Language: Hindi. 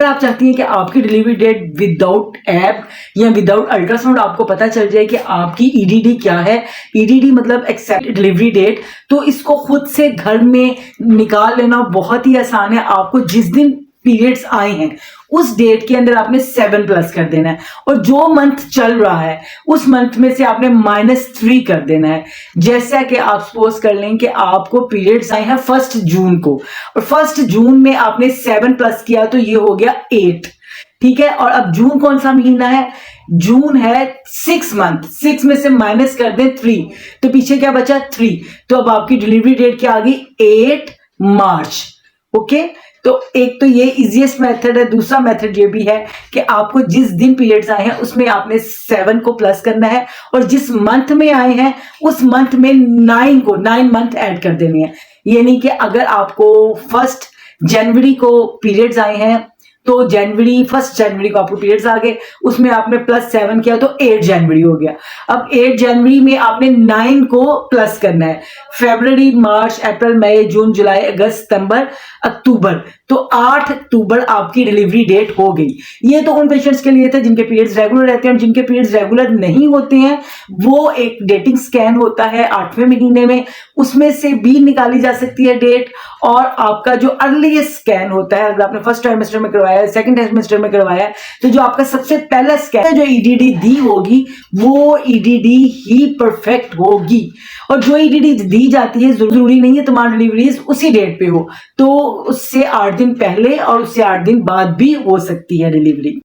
अगर आप चाहती हैं कि आपकी डिलीवरी डेट विदाउट ऐप या विदाउट अल्ट्रासाउंड आपको पता चल जाए कि आपकी ईडीडी क्या है, ईडीडी मतलब एक्सेप्ट डिलीवरी डेट, तो इसको खुद से घर में निकाल लेना बहुत ही आसान है। आपको जिस दिन पीरियड्स आए हैं उस डेट के अंदर आपने 7 प्लस कर देना है, और जो मंथ चल रहा है उस मंथ में से आपने -3 कर देना है। जैसा कि आप सपोज कर लें कि आपको पीरियड्स आए हैं 1 जून को, और 1 जून में आपने 7 प्लस किया तो ये हो गया 8, ठीक है। और अब जून कौन सा महीना है? जून है 6 मंथ, 6 में से माइनस कर दें 3, तो पीछे क्या बचा? 3। तो अब आपकी डिलीवरी डेट क्या आ गई? 8 मार्च। ओके, तो एक तो ये इजीएस्ट मेथड है। दूसरा मेथड ये भी है कि आपको जिस दिन पीरियड्स आए हैं उसमें आपने 7 को प्लस करना है, और जिस मंथ में आए हैं उस मंथ में 9 मंथ ऐड कर देने हैं। यानी कि अगर आपको 1 जनवरी को पीरियड्स आए हैं तो 1 जनवरी को आपको पीरियड्स आ गए, उसमें आपने +7 किया तो 8 जनवरी हो गया। अब 8 जनवरी में आपने 9 को प्लस करना है। फरवरी, मार्च, अप्रैल, मई, जून, जुलाई, अगस्त, सितंबर, अक्टूबर, तो 8 अक्टूबर आपकी डिलीवरी डेट हो गई। ये तो उन पेशेंट्स के लिए था जिनके पीरियड्स रेगुलर रहते हैं। जिनके पीरियड्स रेगुलर नहीं होते हैं वो एक डेटिंग स्कैन होता है 8वें महीने में, उसमें से भी निकाली जा सकती है डेट। और आपका जो अर्लीस्ट स्कैन होता है, अगर आपने फर्स्ट ट्राइमेस्टर में करवाया है, सेकंड ट्राइमेस्टर में करवाया है, तो जो आपका सबसे पहला स्कैन है जो ईडीडी दी होगी वो ईडीडी ही परफेक्ट होगी। और जो ईडीडी दी जाती है जरूरी नहीं है तुम्हारी डिलीवरीज उसी डेट पे हो, तो उससे 8 दिन पहले और उससे 8 दिन बाद भी हो सकती है डिलीवरी।